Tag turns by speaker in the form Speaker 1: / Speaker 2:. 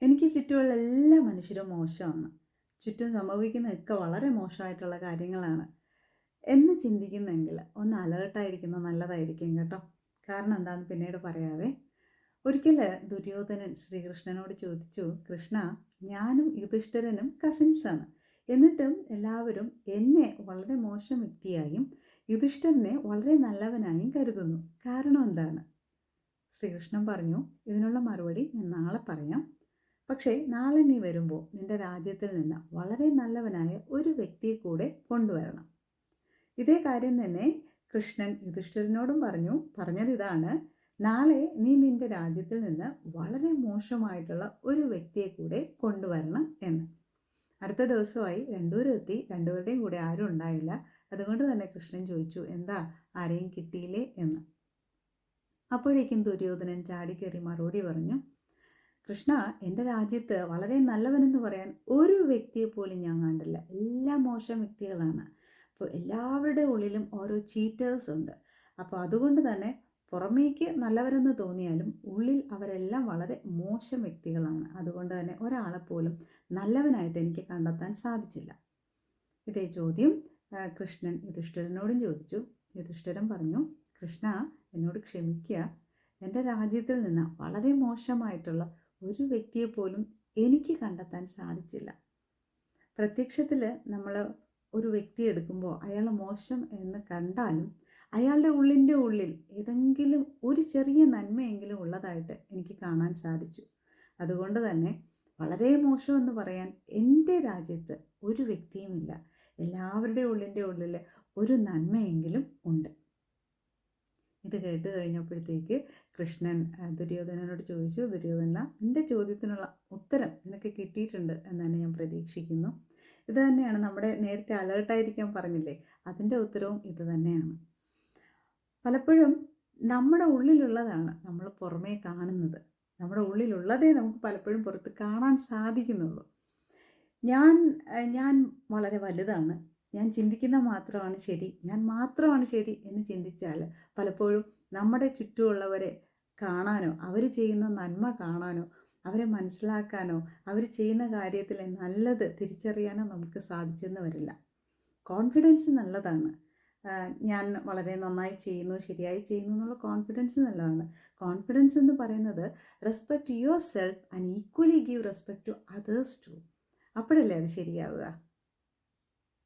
Speaker 1: എനിക്ക് ചുറ്റുമുള്ള എല്ലാ മനുഷ്യരും മോശമാണ്. ചുറ്റും സംഭവിക്കുന്നതൊക്കെ വളരെ മോശമായിട്ടുള്ള കാര്യങ്ങളാണ് എന്ന് ചിന്തിക്കുന്നെങ്കിൽ ഒന്ന് അലേർട്ടായിരിക്കുന്നത് നല്ലതായിരിക്കും കേട്ടോ. കാരണം എന്താണെന്ന് പിന്നീട് പറയാവേ. ഒരിക്കൽ ദുര്യോധനൻ ശ്രീകൃഷ്ണനോട് ചോദിച്ചു, കൃഷ്ണ, ഞാനും യുധിഷ്ഠിരനും കസിൻസാണ്. എന്നിട്ടും എല്ലാവരും എന്നെ വളരെ മോശം വ്യക്തിയായും യുധിഷ്ഠിരനെ വളരെ നല്ലവനായും കരുതുന്നു. കാരണം എന്താണ്? ശ്രീകൃഷ്ണൻ പറഞ്ഞു, ഇതിനുള്ള മറുപടി ഞാൻ നാളെ പറയാം. പക്ഷേ നാളെ നീ വരുമ്പോൾ നിന്റെ രാജ്യത്തിൽ നിന്ന് വളരെ നല്ലവനായ ഒരു വ്യക്തിയെ കൂടെ കൊണ്ടുവരണം. ഇതേ കാര്യം തന്നെ കൃഷ്ണൻ യുധിഷ്ഠിരനോടും പറഞ്ഞതിതാണ്, നാളെ നീ നിന്റെ രാജ്യത്തിൽ നിന്ന് വളരെ മോശമായിട്ടുള്ള ഒരു വ്യക്തിയെ കൂടെ കൊണ്ടുവരണം എന്ന്. അടുത്ത ദിവസമായി രണ്ടുപേരും എത്തി. രണ്ടുപേരുടെയും കൂടെ ആരും ഉണ്ടായില്ല. അതുകൊണ്ട് തന്നെ കൃഷ്ണൻ ചോദിച്ചു, എന്താ ആരെയും കിട്ടിയില്ലേ എന്ന്. അപ്പോഴേക്കും ദുര്യോധനൻ ചാടിക്കയറി മറുപടി പറഞ്ഞു, കൃഷ്ണ, എൻ്റെ രാജ്യത്ത് വളരെ നല്ലവനെന്ന് പറയാൻ ഒരു വ്യക്തിയെ പോലും ഞാൻ കണ്ടില്ല. എല്ലാം മോശം വ്യക്തികളാണ്. അപ്പോൾ എല്ലാവരുടെ ഉള്ളിലും ഓരോ ചീറ്റേഴ്സ് ഉണ്ട്. അപ്പോൾ അതുകൊണ്ട് തന്നെ പുറമേക്ക് നല്ലവരെന്ന് തോന്നിയാലും ഉള്ളിൽ അവരെല്ലാം വളരെ മോശം വ്യക്തികളാണ്. അതുകൊണ്ട് തന്നെ ഒരാളെപ്പോലും നല്ലവനായിട്ട് എനിക്ക് കണ്ടെത്താൻ സാധിച്ചില്ല. ഇതേ ചോദ്യം കൃഷ്ണൻ യുധിഷ്ഠിരനോടും ചോദിച്ചു. യുധിഷ്ഠിരൻ പറഞ്ഞു, കൃഷ്ണ, എന്നോട് ക്ഷമിക്കുക. എൻ്റെ രാജ്യത്തിൽ നിന്ന് വളരെ മോശമായിട്ടുള്ള ഒരു വ്യക്തിയെപ്പോലും എനിക്ക് കണ്ടെത്താൻ സാധിച്ചില്ല. പ്രത്യക്ഷത്തിൽ നമ്മൾ ഒരു വ്യക്തി എടുക്കുമ്പോൾ അയാൾ മോശം എന്ന് കണ്ടാലും അയാളുടെ ഉള്ളിൽ ഏതെങ്കിലും ഒരു ചെറിയ നന്മയെങ്കിലും ഉള്ളതായിട്ട് എനിക്ക് കാണാൻ സാധിച്ചു. അതുകൊണ്ട് തന്നെ വളരെ മോശമെന്ന് പറയാൻ എൻ്റെ രാജ്യത്ത് ഒരു വ്യക്തിയുമില്ല. എല്ലാവരുടെ ഉള്ളിൽ ഒരു നന്മയെങ്കിലും ഉണ്ട്. ഇത് കേട്ട് കഴിഞ്ഞപ്പോഴത്തേക്ക് കൃഷ്ണൻ ദുര്യോധനനോട് ചോദിച്ചു, ദുര്യോധന, നിൻ്റെ ചോദ്യത്തിനുള്ള ഉത്തരം നിനക്ക് കിട്ടിയിട്ടുണ്ട് എന്ന് തന്നെ ഞാൻ പ്രതീക്ഷിക്കുന്നു. ഇത് തന്നെയാണ് നമ്മുടെ നേരത്തെ അലേർട്ടായിരിക്കാൻ പറഞ്ഞില്ലേ, അതിൻ്റെ ഉത്തരവും ഇത് തന്നെയാണ്. പലപ്പോഴും നമ്മുടെ ഉള്ളിലുള്ളതാണ് നമ്മൾ പുറമേ കാണുന്നത്. നമ്മുടെ ഉള്ളിലുള്ളതേ നമുക്ക് പലപ്പോഴും പുറത്ത് കാണാൻ സാധിക്കുന്നുള്ളൂ. ഞാൻ വളരെ വലുതാണ്, ഞാൻ ചിന്തിക്കുന്ന മാത്രമാണ് ശരി, ഞാൻ മാത്രമാണ് ശരി എന്ന് ചിന്തിച്ചാൽ പലപ്പോഴും നമ്മുടെ ചുറ്റുമുള്ളവരെ കാണാനോ അവർ ചെയ്യുന്ന നന്മ കാണാനോ അവരെ മനസ്സിലാക്കാനോ അവർ ചെയ്യുന്ന കാര്യത്തിലെ നല്ലത് തിരിച്ചറിയാനോ നമുക്ക് സാധിച്ചെന്ന് വരില്ല. കോൺഫിഡൻസ് നല്ലതാണ്. ഞാൻ വളരെ നന്നായി ചെയ്യുന്നു, ശരിയായി ചെയ്യുന്നു എന്നുള്ള കോൺഫിഡൻസ് നല്ലതാണ്. കോൺഫിഡൻസ് എന്ന് പറയുന്നത് respect yourself and equally give respect to others too. അപ്പോഴല്ലേ അത് ശരിയാവുക.